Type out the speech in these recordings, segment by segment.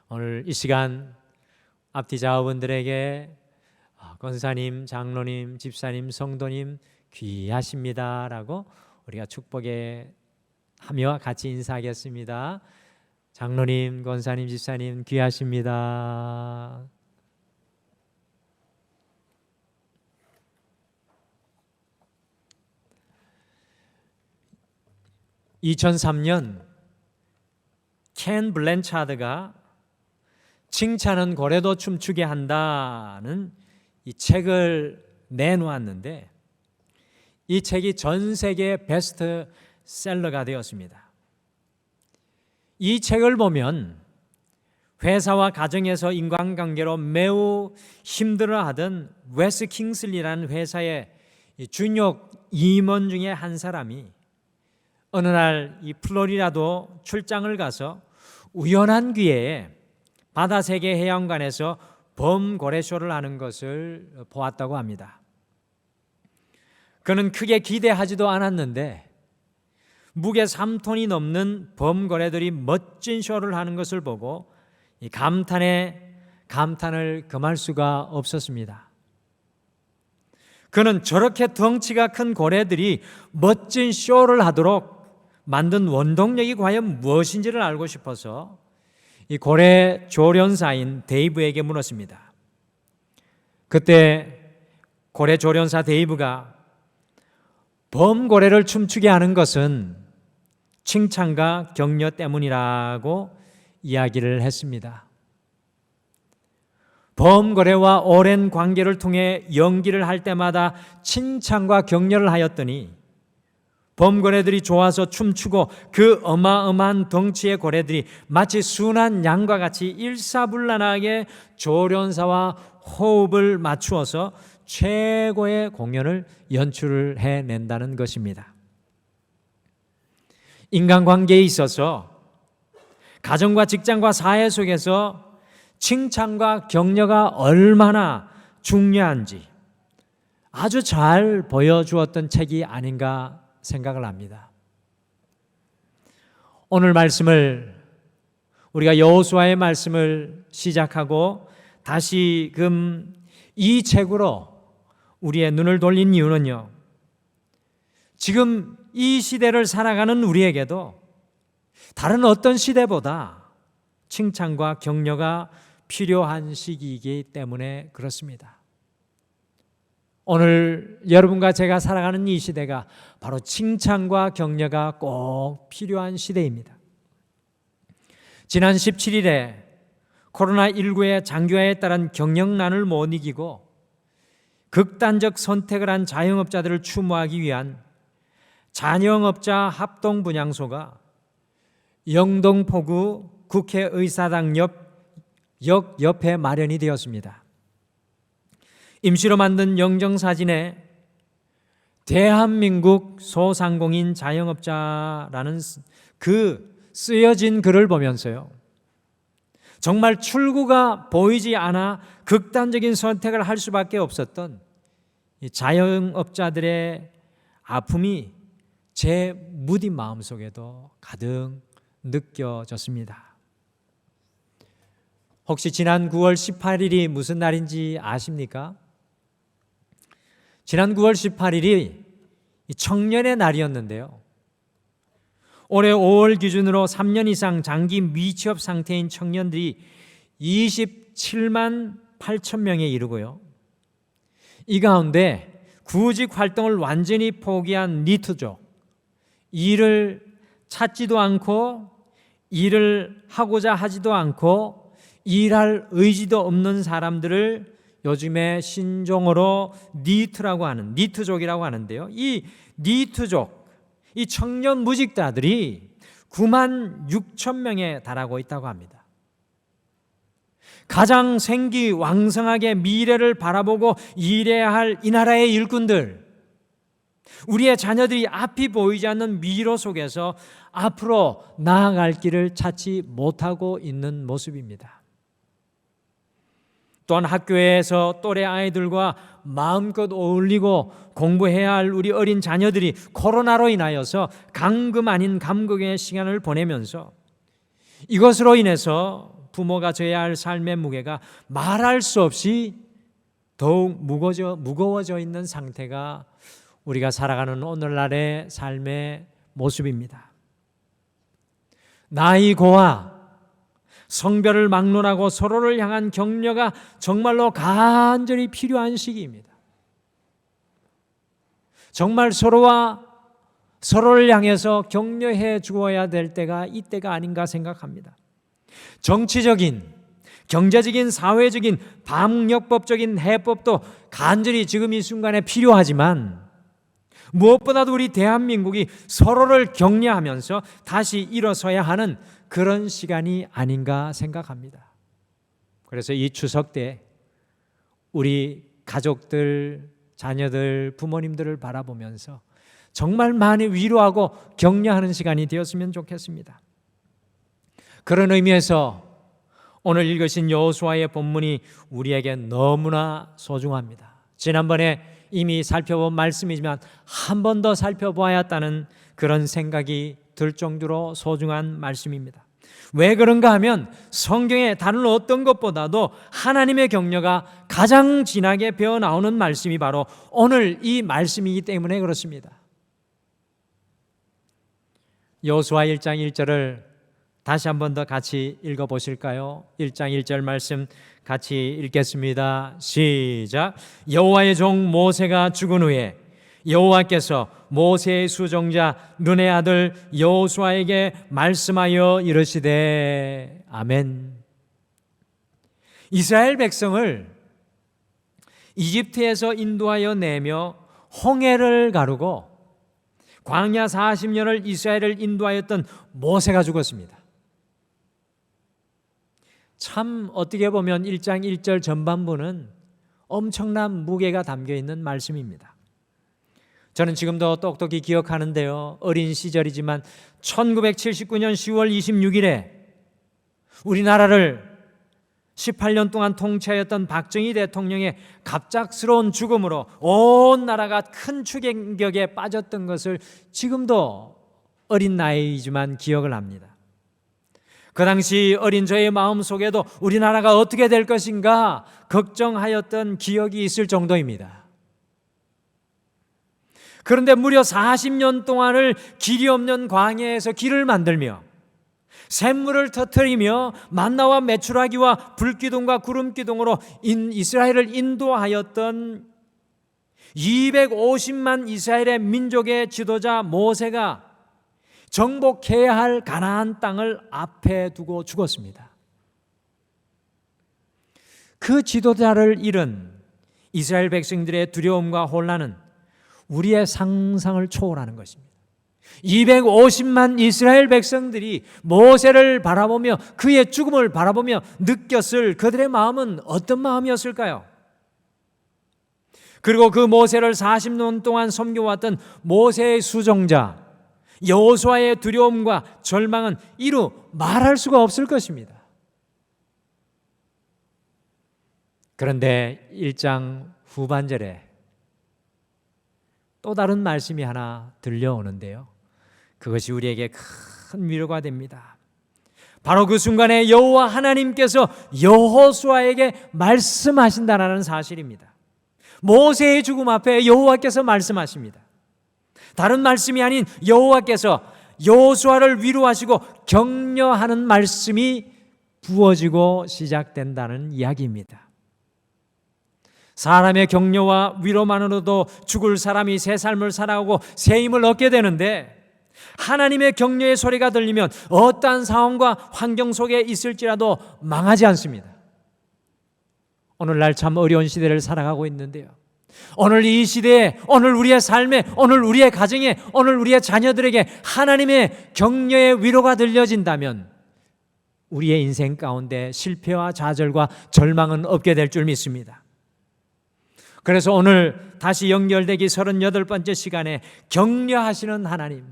오늘 이 시간 앞뒤 좌우분들에게 권사님, 장로님, 집사님, 성도님 귀하십니다 라고 우리가 축복에 하며 같이 인사하겠습니다. 장로님, 권사님, 집사님 귀하십니다. 2003년 켄 블랜차드가 칭찬은 고래도 춤추게 한다는 이 책을 내놓았는데 이 책이 전 세계 베스트셀러가 되었습니다. 이 책을 보면 회사와 가정에서 인간관계로 매우 힘들어하던 웨스 킹슬리라는 회사의 준역 임원 중에 한 사람이 어느 날 이 플로리다도 출장을 가서 우연한 기회에 바다세계 해양관에서 범고래쇼를 하는 것을 보았다고 합니다. 그는 크게 기대하지도 않았는데 무게 3톤이 넘는 범고래들이 멋진 쇼를 하는 것을 보고 이 감탄을 금할 수가 없었습니다. 그는 저렇게 덩치가 큰 고래들이 멋진 쇼를 하도록 만든 원동력이 과연 무엇인지를 알고 싶어서 이 고래 조련사인 데이브에게 물었습니다. 그때 고래 조련사 데이브가 범고래를 춤추게 하는 것은 칭찬과 격려 때문이라고 이야기를 했습니다. 범고래와 오랜 관계를 통해 연기를 할 때마다 칭찬과 격려를 하였더니 범고래들이 좋아서 춤추고 그 어마어마한 덩치의 고래들이 마치 순한 양과 같이 일사불란하게 조련사와 호흡을 맞추어서 최고의 공연을 연출을 해낸다는 것입니다. 인간관계에 있어서 가정과 직장과 사회 속에서 칭찬과 격려가 얼마나 중요한지 아주 잘 보여주었던 책이 아닌가 생각을 합니다. 오늘 말씀을 우리가 여호수아의 말씀을 시작하고 다시금 이 책으로 우리의 눈을 돌린 이유는요, 지금 이 시대를 살아가는 우리에게도 다른 어떤 시대보다 칭찬과 격려가 필요한 시기이기 때문에 그렇습니다. 오늘 여러분과 제가 살아가는 이 시대가 바로 칭찬과 격려가 꼭 필요한 시대입니다. 지난 17일에 코로나19의 장기화에 따른 경영난을 못 이기고 극단적 선택을 한 자영업자들을 추모하기 위한 자영업자 합동분향소가 영동포구 국회의사당 역 옆에 마련이 되었습니다. 임시로 만든 영정사진에 대한민국 소상공인 자영업자라는 그 쓰여진 글을 보면서요, 정말 출구가 보이지 않아 극단적인 선택을 할 수밖에 없었던 이 자영업자들의 아픔이 제 무딘 마음속에도 가득 느껴졌습니다. 혹시 지난 9월 18일이 무슨 날인지 아십니까? 지난 9월 18일이 청년의 날이었는데요, 올해 5월 기준으로 3년 이상 장기 미취업 상태인 청년들이 27만 8천 명에 이르고요, 이 가운데 구직 활동을 완전히 포기한 니트족, 일을 찾지도 않고 일을 하고자 하지도 않고 일할 의지도 없는 사람들을 요즘에 신종어로 니트라고 하는, 니트족이라고 하는데요, 이 니트족, 이 청년 무직자들이 9만 6천 명에 달하고 있다고 합니다. 가장 생기 왕성하게 미래를 바라보고 일해야 할 이 나라의 일꾼들, 우리의 자녀들이 앞이 보이지 않는 미로 속에서 앞으로 나아갈 길을 찾지 못하고 있는 모습입니다. 또한 학교에서 또래 아이들과 마음껏 어울리고 공부해야 할 우리 어린 자녀들이 코로나로 인하여서 감금 아닌 감금의 시간을 보내면서 이것으로 인해서 부모가 져야 할 삶의 무게가 말할 수 없이 더욱 무거워져 있는 상태가 우리가 살아가는 오늘날의 삶의 모습입니다. 나이고와 성별을 막론하고 서로를 향한 격려가 정말로 간절히 필요한 시기입니다. 정말 서로를 향해서 격려해 주어야 될 때가 이때가 아닌가 생각합니다. 정치적인, 경제적인, 사회적인, 방역법적인 해법도 간절히 지금 이 순간에 필요하지만 무엇보다도 우리 대한민국이 서로를 격려하면서 다시 일어서야 하는 그런 시간이 아닌가 생각합니다. 그래서 이 추석 때 우리 가족들, 자녀들, 부모님들을 바라보면서 정말 많이 위로하고 격려하는 시간이 되었으면 좋겠습니다. 그런 의미에서 오늘 읽으신 여호수아의 본문이 우리에게 너무나 소중합니다. 지난번에 이미 살펴본 말씀이지만 한 번 더 살펴보아야 했다는 그런 생각이 들 정도로 소중한 말씀입니다. 왜 그런가 하면 성경의 다른 어떤 것보다도 하나님의 격려가 가장 진하게 배어 나오는 말씀이 바로 오늘 이 말씀이기 때문에 그렇습니다. 여호수아 1장 1절을 다시 한 번 더 같이 읽어보실까요? 1장 1절 말씀 같이 읽겠습니다. 시작. 여호와의 종 모세가 죽은 후에 여호와께서 모세의 수종자 눈의 아들 여호수아에게 말씀하여 이르시되. 아멘. 이스라엘 백성을 이집트에서 인도하여 내며 홍해를 가르고 광야 40년을 이스라엘을 인도하였던 모세가 죽었습니다. 참 어떻게 보면 1장 1절 전반부는 엄청난 무게가 담겨있는 말씀입니다. 저는 지금도 똑똑히 기억하는데요, 어린 시절이지만 1979년 10월 26일에 우리나라를 18년 동안 통치하였던 박정희 대통령의 갑작스러운 죽음으로 온 나라가 큰 충격에 빠졌던 것을 지금도 어린 나이이지만 기억을 합니다. 그 당시 어린 저의 마음속에도 우리나라가 어떻게 될 것인가 걱정하였던 기억이 있을 정도입니다. 그런데 무려 40년 동안을 길이 없는 광야에서 길을 만들며 샘물을 터뜨리며 만나와 메추라기와 불기둥과 구름기둥으로 이스라엘을 인도하였던 250만 이스라엘의 민족의 지도자 모세가 정복해야 할 가나안 땅을 앞에 두고 죽었습니다. 그 지도자를 잃은 이스라엘 백성들의 두려움과 혼란은 우리의 상상을 초월하는 것입니다. 250만 이스라엘 백성들이 모세를 바라보며 그의 죽음을 바라보며 느꼈을 그들의 마음은 어떤 마음이었을까요? 그리고 그 모세를 40년 동안 섬겨왔던 모세의 수종자 여호수아의 두려움과 절망은 이루 말할 수가 없을 것입니다. 그런데 1장 후반절에 또 다른 말씀이 하나 들려오는데요, 그것이 우리에게 큰 위로가 됩니다. 바로 그 순간에 여호와 하나님께서 여호수아에게 말씀하신다는 사실입니다. 모세의 죽음 앞에 여호와께서 말씀하십니다. 다른 말씀이 아닌 여호와께서 여호수아를 위로하시고 격려하는 말씀이 부어지고 시작된다는 이야기입니다. 사람의 격려와 위로만으로도 죽을 사람이 새 삶을 살아가고 새 힘을 얻게 되는데, 하나님의 격려의 소리가 들리면 어떠한 상황과 환경 속에 있을지라도 망하지 않습니다. 오늘날 참 어려운 시대를 살아가고 있는데요, 오늘 이 시대에, 오늘 우리의 삶에, 오늘 우리의 가정에, 오늘 우리의 자녀들에게 하나님의 격려의 위로가 들려진다면 우리의 인생 가운데 실패와 좌절과 절망은 없게 될 줄 믿습니다. 그래서 오늘 다시 연결되기 38번째 시간에 격려하시는 하나님,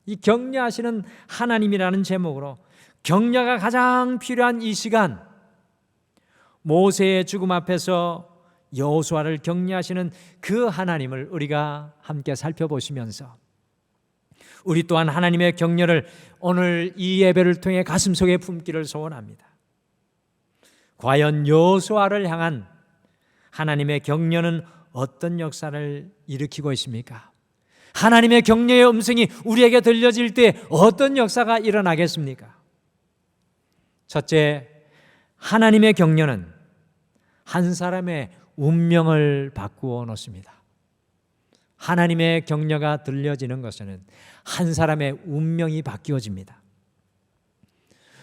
이 격려하시는 하나님이라는 제목으로 격려가 가장 필요한 이 시간, 모세의 죽음 앞에서 여호수아를 격려하시는 그 하나님을 우리가 함께 살펴보시면서 우리 또한 하나님의 격려를 오늘 이 예배를 통해 가슴속에 품기를 소원합니다. 과연 여호수아를 향한 하나님의 격려는 어떤 역사를 일으키고 있습니까? 하나님의 격려의 음성이 우리에게 들려질 때 어떤 역사가 일어나겠습니까? 첫째, 하나님의 격려는 한 사람의 운명을 바꾸어 놓습니다. 하나님의 격려가 들려지는 것은 한 사람의 운명이 바뀌어집니다.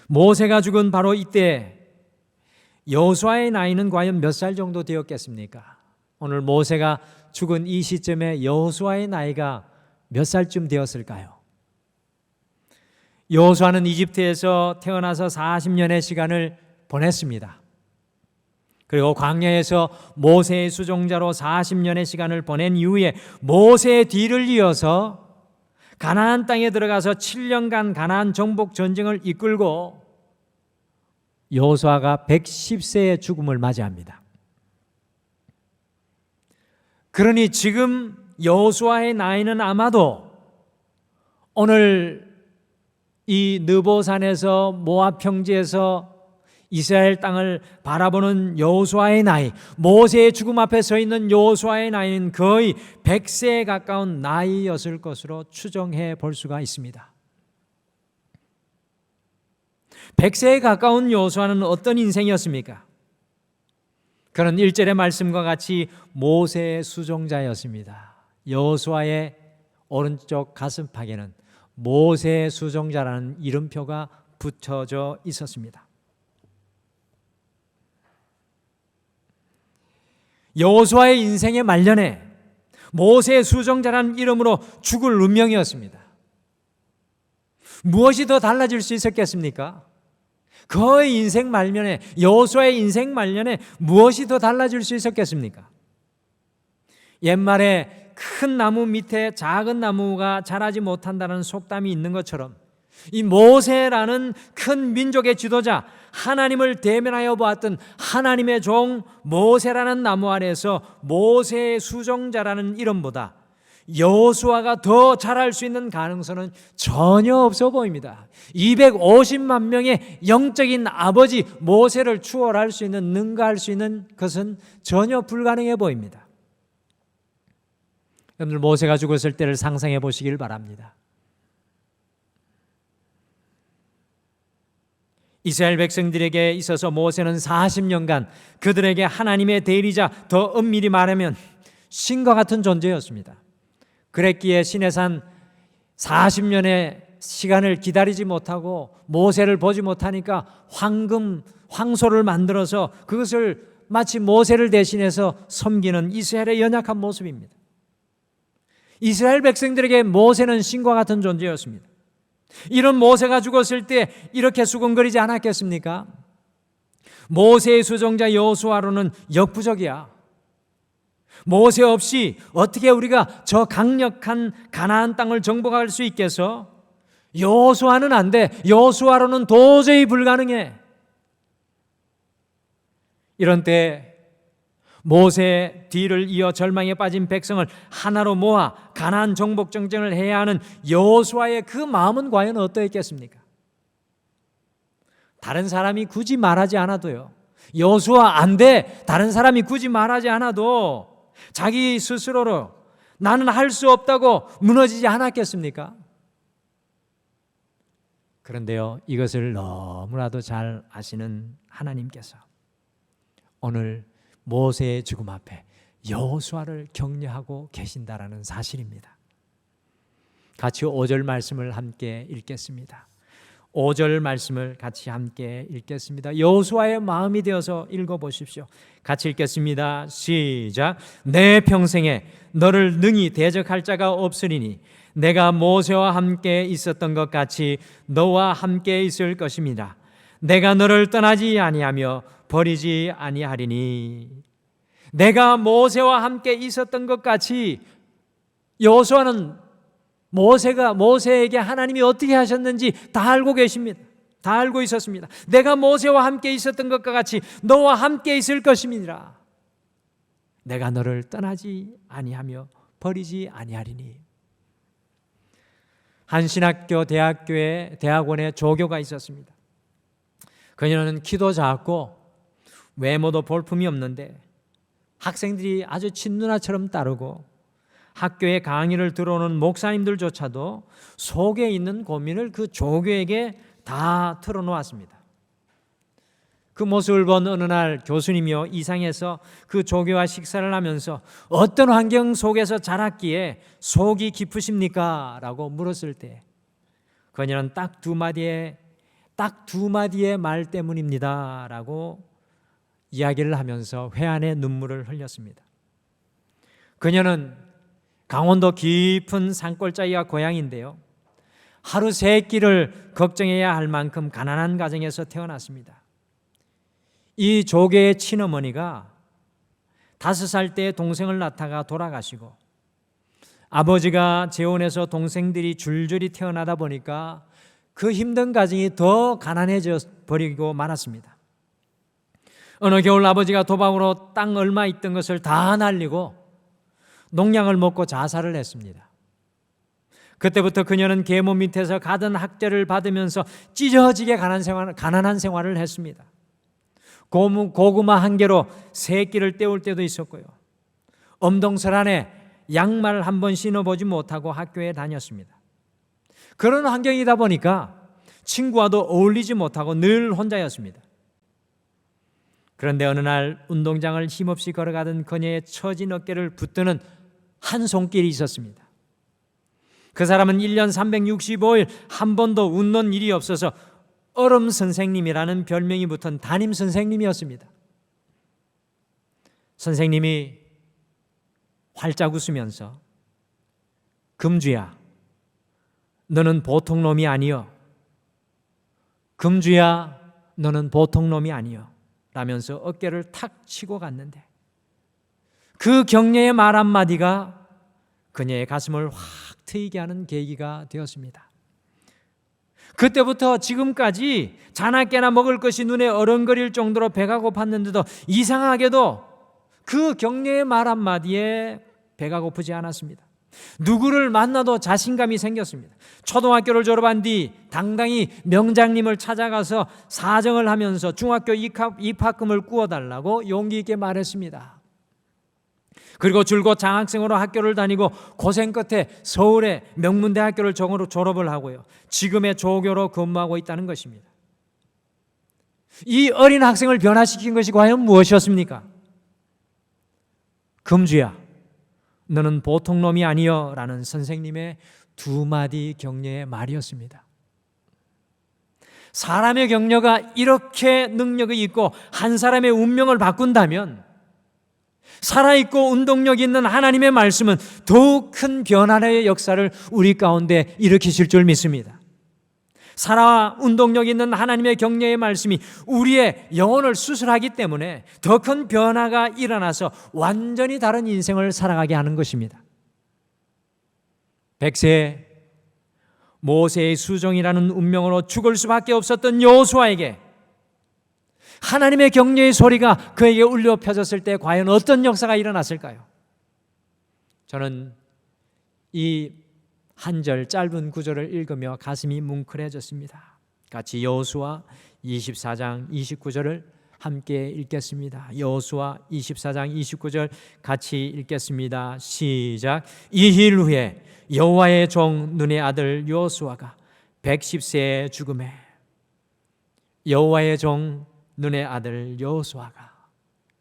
모세가 죽은 바로 이때 여호수아의 나이는 과연 몇 살 정도 되었겠습니까? 오늘 모세가 죽은 이 시점에 여호수아의 나이가 몇 살쯤 되었을까요? 여호수아는 이집트에서 태어나서 40년의 시간을 보냈습니다. 그리고 광야에서 모세의 수종자로 40년의 시간을 보낸 이후에 모세의 뒤를 이어서 가나안 땅에 들어가서 7년간 가나안 정복 전쟁을 이끌고 여호수아가 110세의 죽음을 맞이합니다. 그러니 지금 여호수아의 나이는 아마도 오늘 이 느보산에서 모압 평지에서 이스라엘 땅을 바라보는 여호수아의 나이, 모세의 죽음 앞에 서 있는 여호수아의 나이는 거의 100세에 가까운 나이였을 것으로 추정해 볼 수가 있습니다. 100세에 가까운 여호수아는 어떤 인생이었습니까? 그는 1절의 말씀과 같이 모세의 수종자였습니다. 여호수아의 오른쪽 가슴팍에는 모세의 수종자라는 이름표가 붙여져 있었습니다. 여호수아의 인생의 말년에 모세의 수종자라는 이름으로 죽을 운명이었습니다. 무엇이 더 달라질 수 있었겠습니까? 그의 인생 말년에, 여호수아의 인생 말년에 무엇이 더 달라질 수 있었겠습니까? 옛말에 큰 나무 밑에 작은 나무가 자라지 못한다는 속담이 있는 것처럼 이 모세라는 큰 민족의 지도자, 하나님을 대면하여 보았던 하나님의 종 모세라는 나무 아래에서 모세의 수종자라는 이름보다 여호수아가 더 잘할 수 있는 가능성은 전혀 없어 보입니다. 250만 명의 영적인 아버지 모세를 추월할 수 있는, 능가할 수 있는 것은 전혀 불가능해 보입니다. 여러분들 모세가 죽었을 때를 상상해 보시길 바랍니다. 이스라엘 백성들에게 있어서 모세는 40년간 그들에게 하나님의 대리자, 더 엄밀히 말하면 신과 같은 존재였습니다. 그랬기에 시내산 40년의 시간을 기다리지 못하고 모세를 보지 못하니까 황소를 만들어서 그것을 마치 모세를 대신해서 섬기는 이스라엘의 연약한 모습입니다. 이스라엘 백성들에게 모세는 신과 같은 존재였습니다. 이런 모세가 죽었을 때 이렇게 수군거리지 않았겠습니까? 모세의 수종자 여호수아로는 역부족이야. 모세 없이 어떻게 우리가 저 강력한 가나안 땅을 정복할 수 있겠어? 여호수아는 안 돼. 여호수아로는 도저히 불가능해. 이런 때 모세의 뒤를 이어 절망에 빠진 백성을 하나로 모아 가나안 정복 전쟁을 해야 하는 여호수아의 그 마음은 과연 어떠했겠습니까? 다른 사람이 굳이 말하지 않아도요. 여호수아 안 돼. 다른 사람이 굳이 말하지 않아도 자기 스스로로 나는 할 수 없다고 무너지지 않았겠습니까? 그런데요, 이것을 너무나도 잘 아시는 하나님께서 오늘 모세의 죽음 앞에 여호수아를 격려하고 계신다라는 사실입니다. 같이 5절 말씀을 함께 읽겠습니다. 5절 말씀을 같이 함께 읽겠습니다. 여호수아의 마음이 되어서 읽어보십시오. 같이 읽겠습니다. 시작. 내 평생에 너를 능히 대적할 자가 없으리니 내가 모세와 함께 있었던 것 같이 너와 함께 있을 것입니다. 내가 너를 떠나지 아니하며 버리지 아니하리니. 내가 모세와 함께 있었던 것 같이 여호수아는 모세에게 하나님이 어떻게 하셨는지 다 알고 계십니다. 다 알고 있었습니다. 내가 모세와 함께 있었던 것과 같이 너와 함께 있을 것입니다. 내가 너를 떠나지 아니하며 버리지 아니하리니. 한 신학교 대학원에 조교가 있었습니다. 그녀는 키도 작고 외모도 볼품이 없는데 학생들이 아주 친누나처럼 따르고 학교에 강의를 들어오는 목사님들조차도 속에 있는 고민을 그 조교에게 다 털어놓았습니다. 그 모습을 본 어느 날 교수님이요 이상해서 그 조교와 식사를 하면서 어떤 환경 속에서 자랐기에 속이 깊으십니까? 라고 물었을 때 그녀는 딱 두 마디의 말 때문입니다 라고 이야기를 하면서 회한의 눈물을 흘렸습니다. 그녀는 강원도 깊은 산골짜기가 고향인데요, 하루 세 끼를 걱정해야 할 만큼 가난한 가정에서 태어났습니다. 이 조교의 친어머니가 5살 때 동생을 낳다가 돌아가시고 아버지가 재혼해서 동생들이 줄줄이 태어나다 보니까 그 힘든 가정이 더 가난해져 버리고 말았습니다. 어느 겨울 아버지가 도박으로 땅 얼마 있던 것을 다 날리고 농약을 먹고 자살을 했습니다. 그때부터 그녀는 계모 밑에서 가든 학대를 받으면서 찢어지게 가난한 생활을 했습니다. 고구마 한 개로 세 끼를 때울 때도 있었고요, 엄동설 안에 양말 한 번 신어보지 못하고 학교에 다녔습니다. 그런 환경이다 보니까 친구와도 어울리지 못하고 늘 혼자였습니다. 그런데 어느 날 운동장을 힘없이 걸어가던 그녀의 처진 어깨를 붙드는 한 손길이 있었습니다. 그 사람은 1년 365일 한 번도 웃는 일이 없어서 얼음 선생님이라는 별명이 붙은 담임 선생님이었습니다. 선생님이 활짝 웃으면서 금주야, 너는 보통 놈이 아니여. 금주야, 너는 보통 놈이 아니여. 라면서 어깨를 탁 치고 갔는데 그 격려의 말 한마디가 그녀의 가슴을 확 트이게 하는 계기가 되었습니다. 그때부터 지금까지 자나깨나 먹을 것이 눈에 어른거릴 정도로 배가 고팠는데도 이상하게도 그 격려의 말 한마디에 배가 고프지 않았습니다. 누구를 만나도 자신감이 생겼습니다. 초등학교를 졸업한 뒤 당당히 명장님을 찾아가서 사정을 하면서 중학교 입학금을 꾸어달라고 용기 있게 말했습니다. 그리고 줄곧 장학생으로 학교를 다니고 고생 끝에 서울의 명문대학교를 졸업을 하고요, 지금의 조교로 근무하고 있다는 것입니다. 이 어린 학생을 변화시킨 것이 과연 무엇이었습니까? 금주야, 너는 보통 놈이 아니여 라는 선생님의 두 마디 격려의 말이었습니다. 사람의 격려가 이렇게 능력이 있고 한 사람의 운명을 바꾼다면 살아있고 운동력 있는 하나님의 말씀은 더욱 큰 변화의 역사를 우리 가운데 일으키실 줄 믿습니다. 살아 운동력 있는 하나님의 격려의 말씀이 우리의 영혼을 수술하기 때문에 더 큰 변화가 일어나서 완전히 다른 인생을 살아가게 하는 것입니다. 백세 모세의 수종이라는 운명으로 죽을 수밖에 없었던 여호수아에게 하나님의 격려의 소리가 그에게 울려 펴졌을 때 과연 어떤 역사가 일어났을까요? 저는 이 한 절 짧은 구절을 읽으며 가슴이 뭉클해졌습니다. 같이 여호수아 24장 29절을 함께 읽겠습니다. 여호수아 24장 29절 같이 읽겠습니다. 시작. 이일 후에 여호와의 종 눈의 아들 여호수아가 110세에 죽음에, 여호와의 종 눈의 아들 여호수아가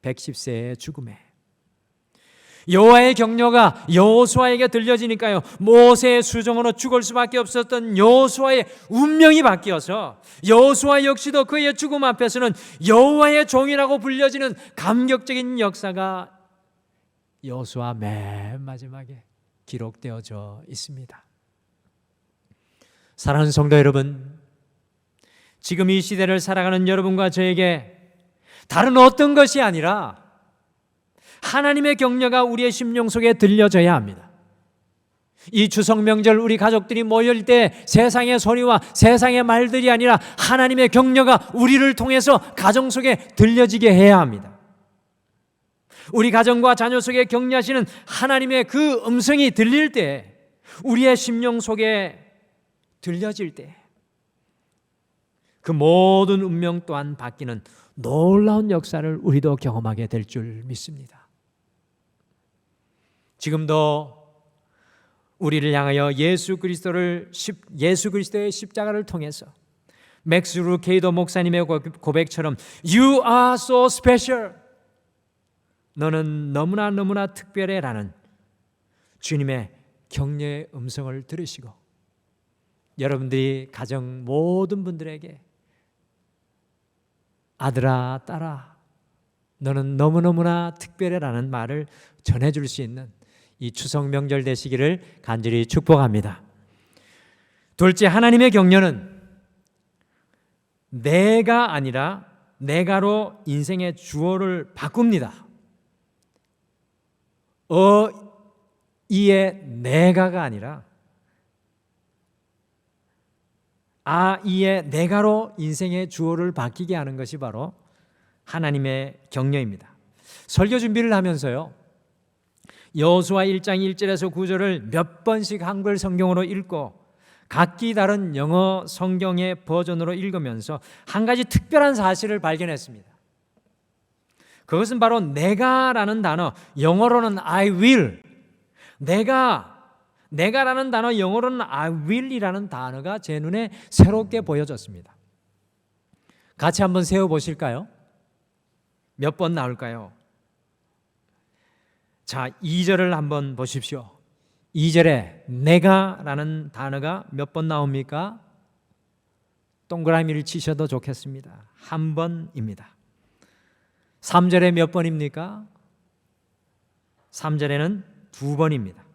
110세에 죽음에, 여호와의 격려가 여호수아에게 들려지니까요, 모세의 수종으로 죽을 수밖에 없었던 여호수아의 운명이 바뀌어서 여호수아 역시도 그의 죽음 앞에서는 여호와의 종이라고 불려지는 감격적인 역사가 여호수아 맨 마지막에 기록되어져 있습니다. 사랑하는 성도 여러분, 지금 이 시대를 살아가는 여러분과 저에게 다른 어떤 것이 아니라 하나님의 격려가 우리의 심령 속에 들려져야 합니다. 이 추석 명절 우리 가족들이 모일 때 세상의 소리와 세상의 말들이 아니라 하나님의 격려가 우리를 통해서 가정 속에 들려지게 해야 합니다. 우리 가정과 자녀 속에 격려하시는 하나님의 그 음성이 들릴 때, 우리의 심령 속에 들려질 때, 그 모든 운명 또한 바뀌는 놀라운 역사를 우리도 경험하게 될 줄 믿습니다. 지금도 우리를 향하여 예수 그리스도의 십자가를 통해서 맥스 루케이도 목사님의 고백처럼 You are so special, 너는 너무나 특별해 라는 주님의 격려의 음성을 들으시고 여러분들이 가정 모든 분들에게 아들아 딸아 너는 너무나 특별해 라는 말을 전해줄 수 있는 이 추석 명절 되시기를 간절히 축복합니다. 둘째, 하나님의 격려는 내가 아니라 내가로 인생의 주어를 바꿉니다. 이의 내가가 아니라 이의 내가로 인생의 주어를 바뀌게 하는 것이 바로 하나님의 격려입니다. 설교 준비를 하면서요, 여호수아 1장 1절에서 9절을 몇 번씩 한글 성경으로 읽고 각기 다른 영어 성경의 버전으로 읽으면서 한 가지 특별한 사실을 발견했습니다. 그것은 바로 내가라는 단어, 영어로는 I will, 내가라는 단어, 영어로는 I will이라는 단어가 제 눈에 새롭게 보여졌습니다. 같이 한번 세워보실까요? 몇 번 나올까요? 자, 2절을 한번 보십시오. 2절에 내가라는 단어가 몇 번 나옵니까? 동그라미를 치셔도 좋겠습니다. 한 번입니다. 3절에 몇 번입니까? 3절에는 두 번입니다.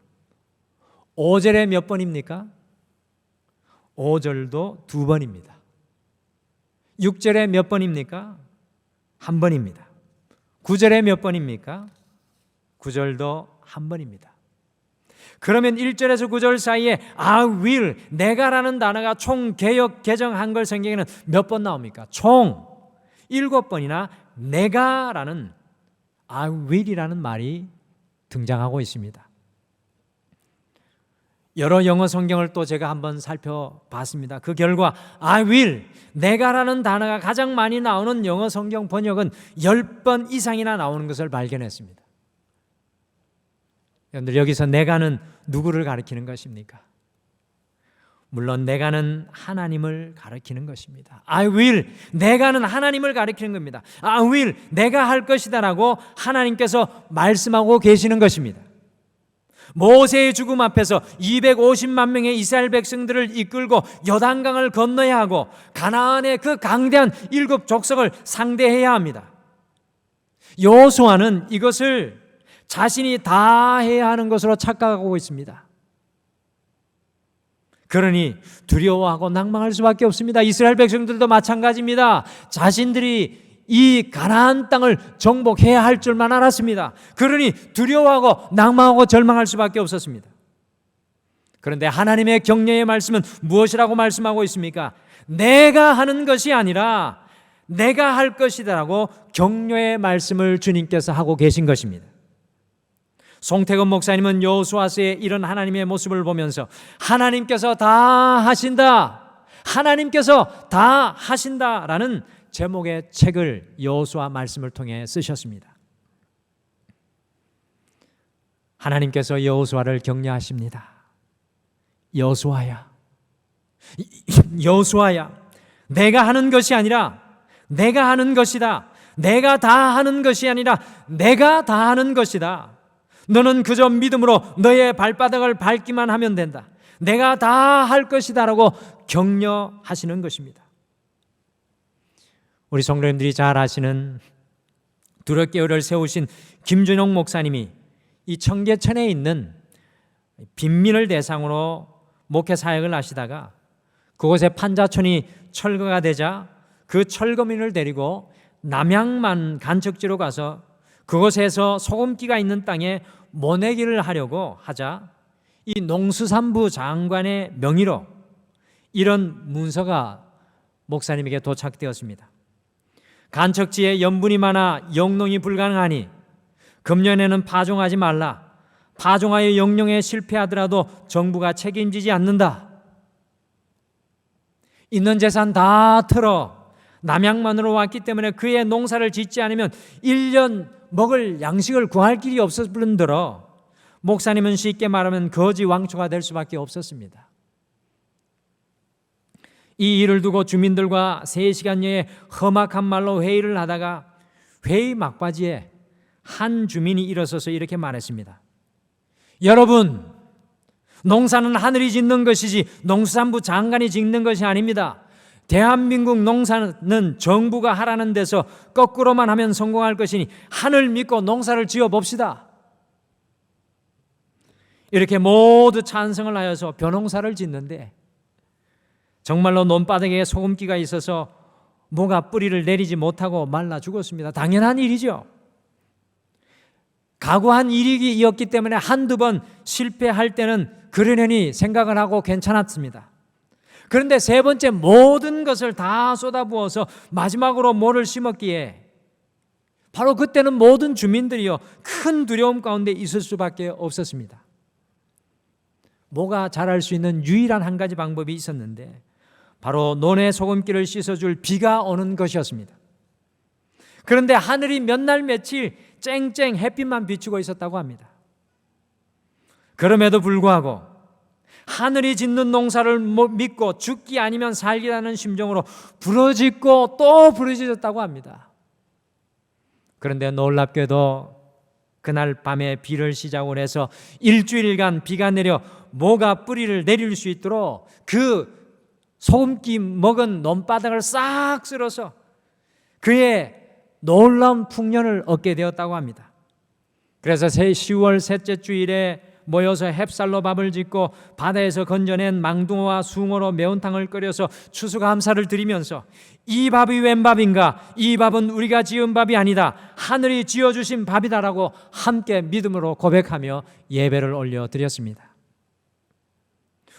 5절에 몇 번입니까? 5절도 두 번입니다. 6절에 몇 번입니까? 한 번입니다. 9절에 몇 번입니까? 9절도 한 번입니다. 그러면 1절에서 9절 사이에 I will, 내가라는 단어가 총 개역 개정 한글 성경에는 몇 번 나옵니까? 총 7번이나 내가라는 I will이라는 말이 등장하고 있습니다. 여러 영어 성경을 또 제가 한번 살펴봤습니다. 그 결과 I will, 내가라는 단어가 가장 많이 나오는 영어 성경 번역은 10번 이상이나 나오는 것을 발견했습니다. 여러분들, 여기서 내가는 누구를 가리키는 것입니까? 물론 내가는 하나님을 가리키는 것입니다. I will, 내가는 하나님을 가리키는 겁니다. I will, 내가 할 것이다 라고 하나님께서 말씀하고 계시는 것입니다. 모세의 죽음 앞에서 250만 명의 이스라엘 백성들을 이끌고 요단강을 건너야 하고 가나안의 그 강대한 7 족속을 상대해야 합니다. 여호수아는 이것을 자신이 다 해야 하는 것으로 착각하고 있습니다. 그러니 두려워하고 낭망할 수밖에 없습니다. 이스라엘 백성들도 마찬가지입니다. 자신들이 이 가나안 땅을 정복해야 할 줄만 알았습니다. 그러니 두려워하고 낭망하고 절망할 수밖에 없었습니다. 그런데 하나님의 격려의 말씀은 무엇이라고 말씀하고 있습니까? 내가 하는 것이 아니라 내가 할 것이다라고 격려의 말씀을 주님께서 하고 계신 것입니다. 송태근 목사님은 여호수아서의 이런 하나님의 모습을 보면서 하나님께서 다 하신다, 하나님께서 다 하신다라는 제목의 책을 여호수아 말씀을 통해 쓰셨습니다. 하나님께서 여호수아를 격려하십니다. 여호수아야, 내가 하는 것이 아니라 내가 하는 것이다. 내가 다 하는 것이 아니라 내가 다 하는 것이다. 너는 그저 믿음으로 너의 발바닥을 밟기만 하면 된다. 내가 다 할 것이다 라고 격려하시는 것입니다. 우리 성도님들이 잘 아시는 두렵교회를 세우신 김준용 목사님이 이 청계천에 있는 빈민을 대상으로 목회 사역을 하시다가 그곳에 판자촌이 철거가 되자 그 철거민을 데리고 남양만 간척지로 가서 그곳에서 소금기가 있는 땅에 모내기를 하려고 하자 이 농수산부 장관의 명의로 이런 문서가 목사님에게 도착되었습니다. 간척지에 염분이 많아 영농이 불가능하니 금년에는 파종하지 말라. 파종하여 영농에 실패하더라도 정부가 책임지지 않는다. 있는 재산 다 털어 남양만으로 왔기 때문에 그의 농사를 짓지 않으면 1년 먹을 양식을 구할 길이 없을 뿐더러 목사님은 쉽게 말하면 거지 왕초가 될 수밖에 없었습니다. 이 일을 두고 주민들과 3시간여의 험악한 말로 회의를 하다가 회의 막바지에 한 주민이 일어서서 이렇게 말했습니다. 여러분, 농사는 하늘이 짓는 것이지 농수산부 장관이 짓는 것이 아닙니다. 대한민국 농사는 정부가 하라는 데서 거꾸로만 하면 성공할 것이니 하늘 믿고 농사를 지어 봅시다. 이렇게 모두 찬성을 하여서 벼농사를 짓는데 정말로 논바닥에 소금기가 있어서 모가 뿌리를 내리지 못하고 말라 죽었습니다. 당연한 일이죠. 각오한 일이었기 때문에 한두 번 실패할 때는 그러려니 생각을 하고 괜찮았습니다. 그런데 3번째 모든 것을 다 쏟아부어서 마지막으로 모를 심었기에 바로 그때는 모든 주민들이요 큰 두려움 가운데 있을 수밖에 없었습니다. 모가 자랄 수 있는 유일한 한 가지 방법이 있었는데 바로 논의 소금기를 씻어줄 비가 오는 것이었습니다. 그런데 하늘이 몇 날 며칠 쨍쨍 햇빛만 비추고 있었다고 합니다. 그럼에도 불구하고 하늘이 짓는 농사를 믿고 죽기 아니면 살기라는 심정으로 부르짖고 또 부르짖었다고 합니다. 그런데 놀랍게도 그날 밤에 비를 시작으로 해서 일주일간 비가 내려 모가 뿌리를 내릴 수 있도록 그 소금기 먹은 논바닥을 싹 쓸어서 그의 놀라운 풍년을 얻게 되었다고 합니다. 그래서 10월 셋째 주일에 모여서 햅쌀로 밥을 짓고 바다에서 건져낸 망둥어와 숭어로 매운탕을 끓여서 추수감사를 드리면서 이 밥이 웬 밥인가? 이 밥은 우리가 지은 밥이 아니다. 하늘이 지어주신 밥이다라고 함께 믿음으로 고백하며 예배를 올려드렸습니다.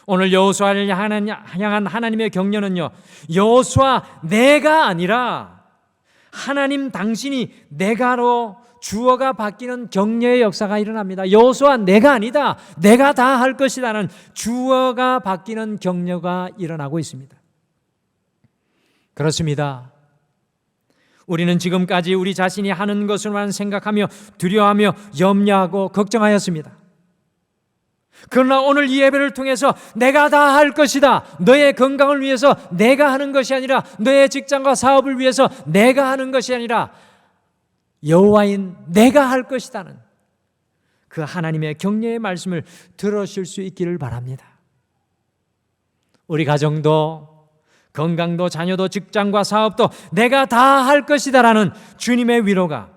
오늘 여호수아를 향한 하나님의 격려는요, 여호수아 내가 아니라 하나님 당신이 내가로 주어가 바뀌는 격려의 역사가 일어납니다. 여호수아 내가 아니다, 내가 다 할 것이라는 주어가 바뀌는 격려가 일어나고 있습니다. 그렇습니다. 우리는 지금까지 우리 자신이 하는 것으로만 생각하며 두려워하며 염려하고 걱정하였습니다. 그러나 오늘 이 예배를 통해서 내가 다 할 것이다, 너의 건강을 위해서 내가 하는 것이 아니라 너의 직장과 사업을 위해서 내가 하는 것이 아니라 여호와인 내가 할 것이다는 그 하나님의 격려의 말씀을 들으실 수 있기를 바랍니다. 우리 가정도 건강도 자녀도 직장과 사업도 내가 다 할 것이다라는 주님의 위로가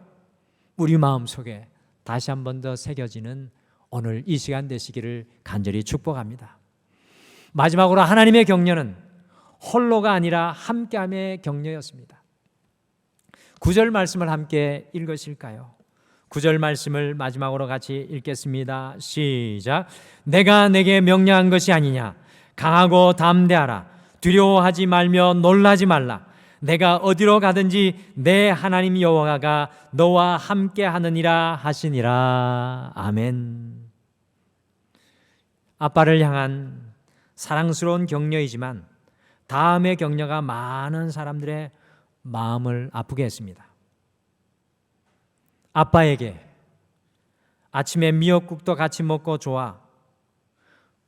우리 마음속에 다시 한 번 더 새겨지는 오늘 이 시간 되시기를 간절히 축복합니다. 마지막으로 하나님의 격려는 홀로가 아니라 함께함의 격려였습니다. 9절 말씀을 함께 읽으실까요? 9절 말씀을 마지막으로 같이 읽겠습니다. 시작. 내가 내게 명령한 것이 아니냐? 강하고 담대하라. 두려워하지 말며 놀라지 말라. 내가 어디로 가든지 내 하나님 여호와가 너와 함께 하느니라 하시니라. 아멘. 아빠를 향한 사랑스러운 격려이지만 다음의 격려가 많은 사람들의 마음을 아프게 했습니다. 아빠에게 아침에 미역국도 같이 먹고 좋아.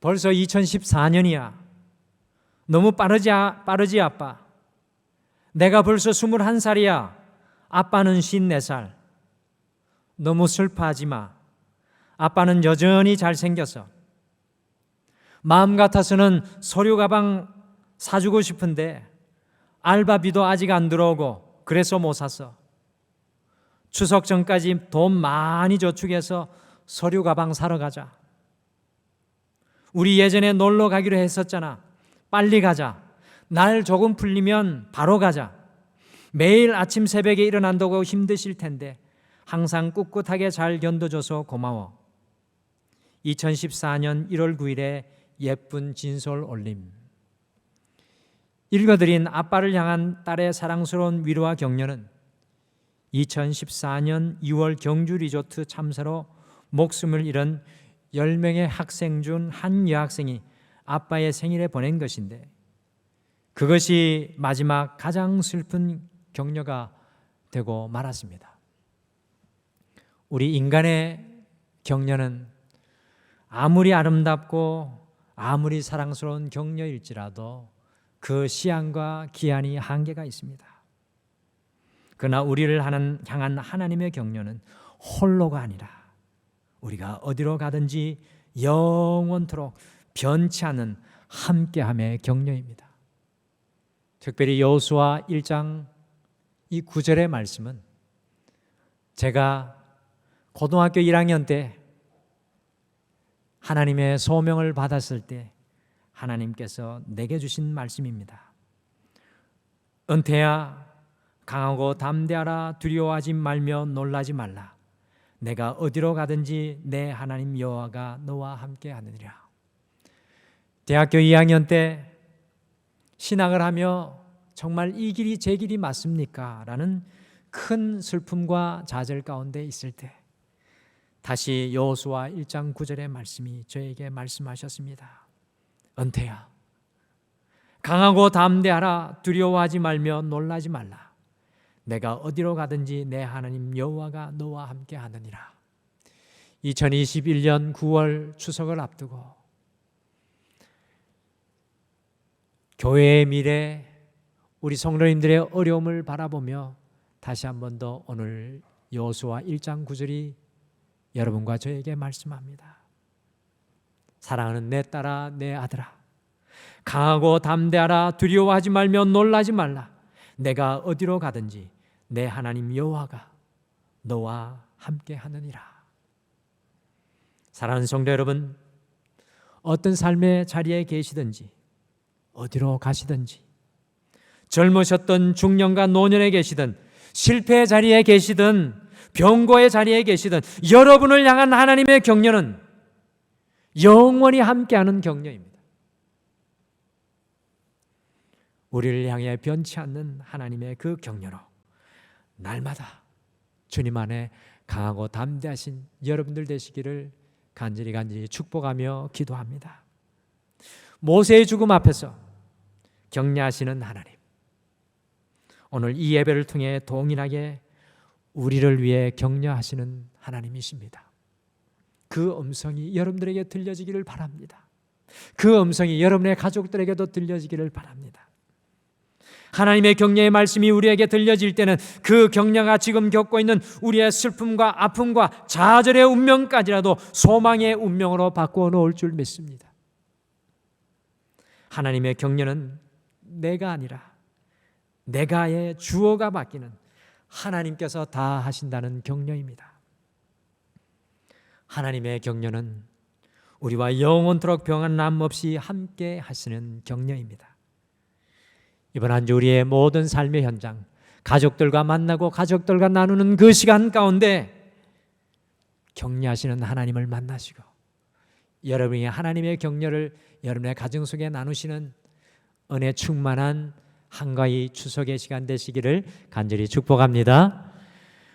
벌써 2014년이야. 너무 빠르지 아빠. 내가 벌써 21살이야. 아빠는 54살. 너무 슬퍼하지 마. 아빠는 여전히 잘생겼어. 마음 같아서는 서류 가방 사주고 싶은데 알바비도 아직 안 들어오고 그래서 못 샀어. 추석 전까지 돈 많이 저축해서 서류 가방 사러 가자. 우리 예전에 놀러 가기로 했었잖아. 빨리 가자. 날 조금 풀리면 바로 가자. 매일 아침 새벽에 일어난다고 힘드실 텐데 항상 꿋꿋하게 잘 견뎌줘서 고마워. 2014년 1월 9일에 예쁜 진솔 올림. 읽어드린 아빠를 향한 딸의 사랑스러운 위로와 격려는 2014년 2월 경주 리조트 참사로 목숨을 잃은 10명의 학생 중 한 여학생이 아빠의 생일에 보낸 것인데 그것이 마지막 가장 슬픈 격려가 되고 말았습니다. 우리 인간의 격려는 아무리 아름답고 아무리 사랑스러운 격려일지라도 그 시한과 기한이 한계가 있습니다. 그러나 우리를 향한 하나님의 격려는 홀로가 아니라 우리가 어디로 가든지 영원토록 변치 않는 함께함의 격려입니다. 특별히 여호수아 1장 이 9절의 말씀은 제가 고등학교 1학년 때 하나님의 소명을 받았을 때 하나님께서 내게 주신 말씀입니다. 은퇴야, 강하고 담대하라. 두려워하지 말며 놀라지 말라. 내가 어디로 가든지 내 하나님 여호와가 너와 함께 하느니라. 대학교 2학년 때 신학을 하며 정말 이 길이 제 길이 맞습니까? 라는 큰 슬픔과 좌절 가운데 있을 때 다시 여호수아 1장 9절의 말씀이 저에게 말씀하셨습니다. 은퇴야, 강하고 담대하라. 두려워하지 말며 놀라지 말라. 내가 어디로 가든지 내 하나님 여호와가 너와 함께 하느니라. 2021년 9월 추석을 앞두고 교회의 미래, 우리 성도님들의 어려움을 바라보며 다시 한 번 더 오늘 여호수아 1장 9절이 여러분과 저에게 말씀합니다. 사랑하는 내 딸아, 내 아들아, 강하고 담대하라. 두려워하지 말며 놀라지 말라. 내가 어디로 가든지 내 하나님 여호와가 너와 함께 하느니라. 사랑하는 성도 여러분, 어떤 삶의 자리에 계시든지 어디로 가시든지 젊으셨던 중년과 노년에 계시든 실패의 자리에 계시든 병고의 자리에 계시든 여러분을 향한 하나님의 격려는 영원히 함께하는 격려입니다. 우리를 향해 변치 않는 하나님의 그 격려로 날마다 주님 안에 강하고 담대하신 여러분들 되시기를 간절히 축복하며 기도합니다. 모세의 죽음 앞에서 격려하시는 하나님, 오늘 이 예배를 통해 동일하게 우리를 위해 격려하시는 하나님이십니다. 그 음성이 여러분들에게 들려지기를 바랍니다. 그 음성이 여러분의 가족들에게도 들려지기를 바랍니다. 하나님의 격려의 말씀이 우리에게 들려질 때는 그 격려가 지금 겪고 있는 우리의 슬픔과 아픔과 좌절의 운명까지라도 소망의 운명으로 바꾸어 놓을 줄 믿습니다. 하나님의 격려는 내가 아니라 내가의 주어가 바뀌는 하나님께서 다 하신다는 격려입니다. 하나님의 격려는 우리와 영원토록 병한 없이 함께 하시는 격려입니다. 이번 한 주 우리의 모든 삶의 현장, 가족들과 만나고 가족들과 나누는 그 시간 가운데 격려하시는 하나님을 만나시고 여러분이 하나님의 격려를 여러분의 가정 속에 나누시는 은혜 충만한 한가위 추석의 시간 되시기를 간절히 축복합니다.